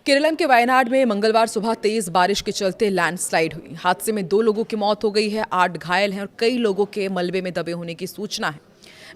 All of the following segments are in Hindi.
केरल के वायनाड में मंगलवार सुबह तेज बारिश के चलते लैंडस्लाइड हुई। हादसे में 2 लोगों की मौत हो गई है, 8 घायल हैं और कई लोगों के मलबे में दबे होने की सूचना है।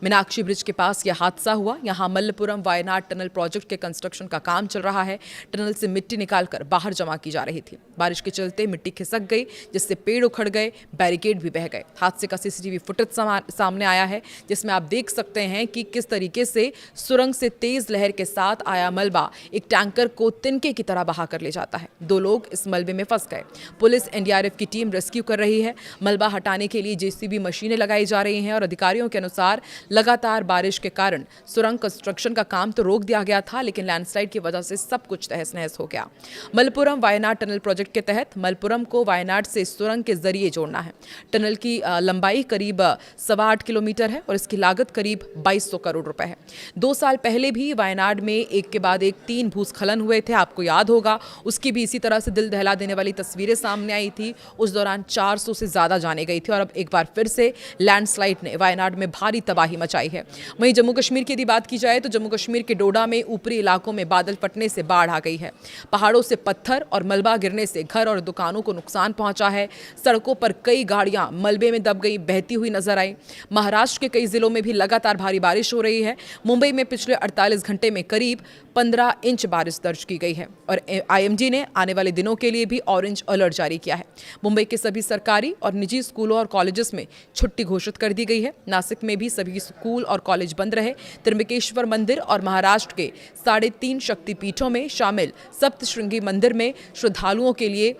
मीनाक्षी ब्रिज के पास यह हादसा हुआ। यहां मल्लपुरम वायनाड टनल प्रोजेक्ट के कंस्ट्रक्शन का काम चल रहा है। टनल से मिट्टी निकालकर बाहर जमा की जा रही थी। बारिश के चलते मिट्टी खिसक गई, जिससे पेड़ उखड़ गए, बैरिकेड भी बह गए। हादसे का सीसीटीवी फुटेज सामने आया है, जिसमें आप देख सकते हैं कि किस तरीके से सुरंग से तेज लहर के साथ आया मलबा एक टैंकर को तिनके की तरह बहा कर ले जाता है। 2 लोग इस मलबे में फंस गए। पुलिस एनडीआरएफ की टीम रेस्क्यू कर रही है। मलबा हटाने के लिए जेसीबी मशीनें लगाई जा रही हैं और अधिकारियों के अनुसार लगातार बारिश के कारण सुरंग कंस्ट्रक्शन का काम तो रोक दिया गया था, लेकिन लैंडस्लाइड की वजह से सब कुछ तहस नहस हो गया। मलपुरम वायनाड टनल प्रोजेक्ट के तहत मलपुरम को वायनाड से सुरंग के जरिए जोड़ना है। टनल की लंबाई करीब 8.25 किलोमीटर है और इसकी लागत करीब 2200 करोड़ रुपए है। 2 साल पहले भी वायनाड में एक के बाद एक 3 भूस्खलन हुए थे, आपको याद होगा। उसकी भी इसी तरह से दिल दहला देने वाली तस्वीरें सामने आई थी। उस दौरान 400 से ज्यादा जाने गई थी और अब एक बार फिर से लैंडस्लाइड ने वायनाड में भारी तबाही मचाई है। वहीं जम्मू कश्मीर की यदि बात की जाए तो जम्मू कश्मीर के डोडा में ऊपरी इलाकों में बादल फटने से बाढ़ आ गई है। पहाड़ों से पत्थर और मलबा गिरने से घर और दुकानों को नुकसान पहुंचा है। सड़कों पर कई गाड़ियां मलबे में दब गई, बहती हुई नजर आई। महाराष्ट्र के कई जिलों में भी लगातार भारी बारिश हो रही है। मुंबई में पिछले 48 घंटे में करीब 15 इंच बारिश दर्ज की गई है और आईएमडी ने आने वाले दिनों के लिए भी ऑरेंज अलर्ट जारी किया है। मुंबई के सभी सरकारी और निजी स्कूलों और कॉलेजेस में छुट्टी घोषित कर दी गई है। नासिक में भी सभी स्कूल और कॉलेज बंद रहे। त्र्यंबकेश्वर मंदिर और महाराष्ट्र के 3.5 शक्तिपीठों में शामिल सप्तशृंगी मंदिर में श्रद्धालुओं के लिए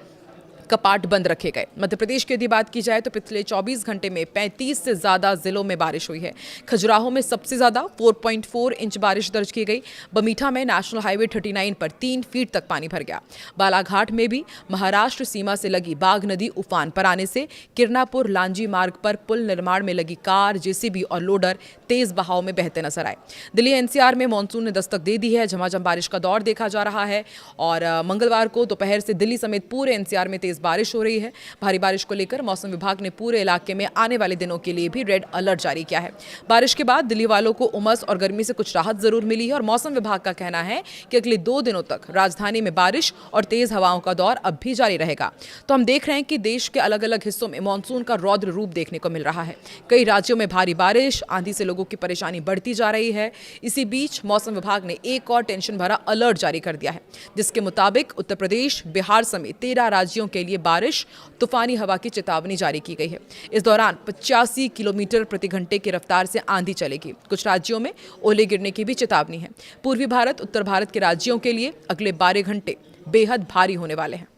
कपाट बंद रखे गए। मध्य प्रदेश की यदि बात की जाए तो पिछले 24 घंटे में 35 से ज्यादा जिलों में बारिश हुई है। खजुराहो में सबसे ज्यादा 4.4 इंच बारिश दर्ज की गई। बमीठा में नेशनल हाईवे 39 पर 3 फीट तक पानी भर गया। बालाघाट में भी महाराष्ट्र सीमा से लगी बाघ नदी उफान पर आने से किरनापुर लांजी मार्ग पर पुल निर्माण में लगी कार, जेसीबी और लोडर तेज बहाव में बहते नजर आए। दिल्ली एनसीआर में मानसून ने दस्तक दे दी है। झमाझम बारिश का दौर देखा जा रहा है और मंगलवार को दोपहर से दिल्ली समेत पूरे एनसीआर में तेज बारिश हो रही है। भारी बारिश को लेकर मौसम विभाग ने पूरे इलाके में आने वाले दिनों के लिए भी रेड अलर्ट जारी किया है। बारिश के बाद दिल्ली वालों को उमस और गर्मी से कुछ राहत जरूर मिली है और मौसम विभाग का कहना है कि अगले 2 दिनों तक राजधानी में बारिश और तेज हवाओं का दौर अब भी जारी रहेगा। तो हम देख रहे हैं कि देश के अलग अलग हिस्सों में मानसून का रौद्र रूप देखने को मिल रहा है। कई राज्यों में भारी बारिश, आंधी से लोगों की परेशानी बढ़ती जा रही है। इसी बीच मौसम विभाग ने एक और टेंशन भरा अलर्ट जारी कर दिया है, जिसके मुताबिक उत्तर प्रदेश, बिहार समेत 13 राज्यों के लिए बारिश, तूफानी हवा की चेतावनी जारी की गई है। इस दौरान 85 किलोमीटर प्रति घंटे की रफ्तार से आंधी चलेगी। कुछ राज्यों में ओले गिरने की भी चेतावनी है। पूर्वी भारत, उत्तर भारत के राज्यों के लिए अगले 12 घंटे बेहद भारी होने वाले हैं।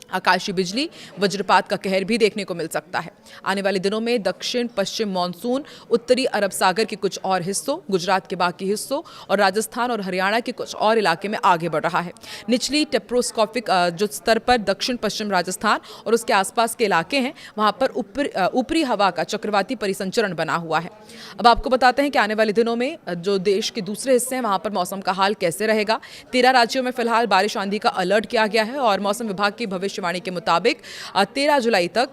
आकाशीय बिजली, वज्रपात का कहर भी देखने को मिल सकता है। आने वाले दिनों में दक्षिण पश्चिम मानसून उत्तरी अरब सागर के कुछ और हिस्सों, गुजरात के बाकी हिस्सों और राजस्थान और हरियाणा के कुछ और इलाके में आगे बढ़ रहा है। निचली टेप्रोस्कोपिक जो स्तर पर दक्षिण पश्चिम राजस्थान और उसके आसपास के इलाके हैं, वहां पर ऊपरी हवा का चक्रवाती परिसंचरण बना हुआ है। अब आपको बताते हैं कि आने वाले दिनों में जो देश के दूसरे हिस्से हैं, वहां पर मौसम का हाल कैसे रहेगा। 13 राज्यों में फिलहाल बारिश आंधी का अलर्ट किया गया है और मौसम विभाग की भविष्यवाणी के मुताबिक 13 जुलाई तक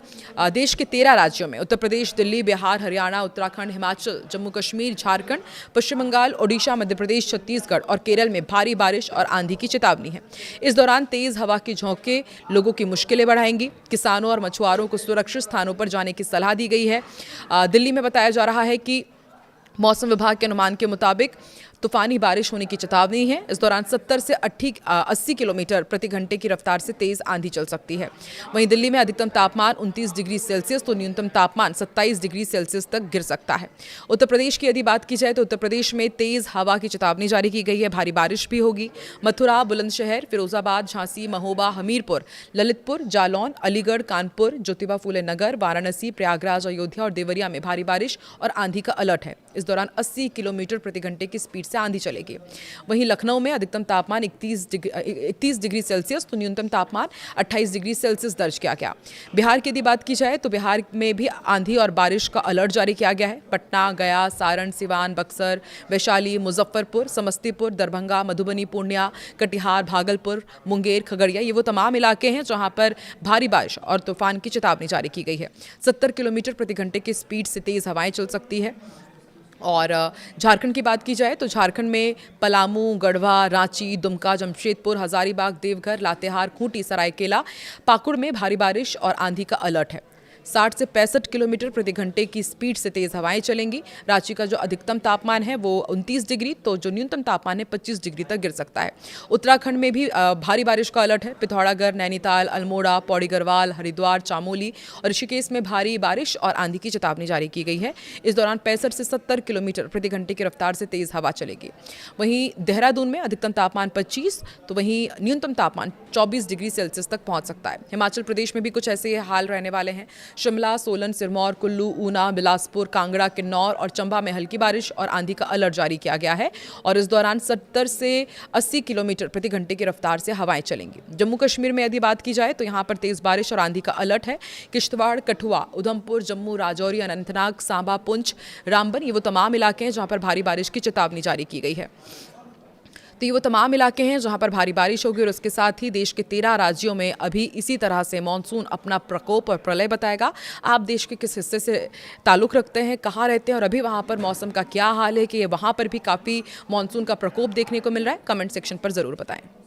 देश के 13 राज्यों में उत्तर प्रदेश, दिल्ली, बिहार, हरियाणा, उत्तराखंड, हिमाचल, जम्मू कश्मीर, झारखंड, पश्चिम बंगाल, ओडिशा, मध्य प्रदेश, छत्तीसगढ़ और केरल में भारी बारिश और आंधी की चेतावनी है। इस दौरान तेज हवा की झोंके लोगों की मुश्किलें बढ़ाएंगी। किसानों और मछुआरों को सुरक्षित स्थानों पर जाने की सलाह दी गई है। दिल्ली में बताया जा रहा है कि मौसम विभाग के अनुमान के मुताबिक तूफानी बारिश होने की चेतावनी है। इस दौरान 70 से 80 किलोमीटर प्रति घंटे की रफ्तार से तेज आंधी चल सकती है। वहीं दिल्ली में अधिकतम तापमान 29 डिग्री सेल्सियस तो न्यूनतम तापमान 27 डिग्री सेल्सियस तक गिर सकता है। उत्तर प्रदेश की यदि बात की जाए तो उत्तर प्रदेश में तेज हवा की चेतावनी जारी की गई है। भारी बारिश भी होगी। मथुरा, बुलंदशहर, फिरोजाबाद, झांसी, महोबा, हमीरपुर, ललितपुर, जालौन, अलीगढ़, कानपुर, ज्योतिबा फूले नगर, वाराणसी, प्रयागराज, अयोध्या और देवरिया में भारी बारिश और आंधी का अलर्ट है। इस दौरान 80 किलोमीटर प्रति घंटे की स्पीड से आंधी चलेगी। वहीं लखनऊ में अधिकतम तापमान 31 डिग्री सेल्सियस तो न्यूनतम तापमान 28 डिग्री सेल्सियस दर्ज किया गया। बिहार की यदि बात की जाए तो बिहार में भी आंधी और बारिश का अलर्ट जारी किया गया है। पटना, गया, सारण, सिवान, बक्सर, वैशाली, मुजफ्फरपुर, समस्तीपुर, दरभंगा, मधुबनी, पूर्णिया, कटिहार, भागलपुर, मुंगेर, खगड़िया, ये वो तमाम इलाके हैं जहां पर भारी बारिश और तूफान की चेतावनी जारी की गई है। 70 किलोमीटर प्रति घंटे की स्पीड से तेज हवाएं चल सकती है। और झारखंड की बात की जाए तो झारखंड में पलामू, गढ़वा, रांची, दुमका, जमशेदपुर, हजारीबाग, देवघर, लातेहार, खूंटी, सरायकेला, पाकुड़ में भारी बारिश और आंधी का अलर्ट है। 60 से 65 किलोमीटर प्रति घंटे की स्पीड से तेज हवाएं चलेंगी। रांची का जो अधिकतम तापमान है वो 29 डिग्री, तो जो न्यूनतम तापमान है 25 डिग्री तक गिर सकता है। उत्तराखंड में भी भारी बारिश का अलर्ट है। पिथौरागढ़, नैनीताल, अल्मोड़ा, पौड़ी गढ़वाल, हरिद्वार, चामोली और ऋषिकेश में भारी बारिश और आंधी की चेतावनी जारी की गई है। इस दौरान 65 से 70 किलोमीटर प्रति घंटे की रफ्तार से तेज हवा चलेगी। वहीं देहरादून में अधिकतम तापमान 25, तो वहीं न्यूनतम तापमान 24 डिग्री सेल्सियस तक पहुंच सकता है। हिमाचल प्रदेश में भी कुछ ऐसे हाल रहने वाले हैं। शिमला, सोलन, सिरमौर, कुल्लू, ऊना, बिलासपुर, कांगड़ा, किन्नौर और चंबा में हल्की बारिश और आंधी का अलर्ट जारी किया गया है और इस दौरान 70 से 80 किलोमीटर प्रति घंटे की रफ्तार से हवाएं चलेंगी। जम्मू कश्मीर में यदि बात की जाए तो यहां पर तेज बारिश और आंधी का अलर्ट है। किश्तवाड़, कठुआ, उधमपुर, जम्मू, राजौरी, अनंतनाग, सांबा, पुंछ, रामबन, ये वो तमाम इलाके हैं जहां पर भारी बारिश की चेतावनी जारी की गई है। तो ये वो तमाम इलाके हैं जहां पर भारी बारिश होगी और उसके साथ ही देश के 13 राज्यों में अभी इसी तरह से मानसून अपना प्रकोप और प्रलय बताएगा। आप देश के किस हिस्से से ताल्लुक़ रखते हैं, कहाँ रहते हैं और अभी वहां पर मौसम का क्या हाल है कि वहां पर भी काफ़ी मानसून का प्रकोप देखने को मिल रहा है, कमेंट सेक्शन पर ज़रूर बताएं।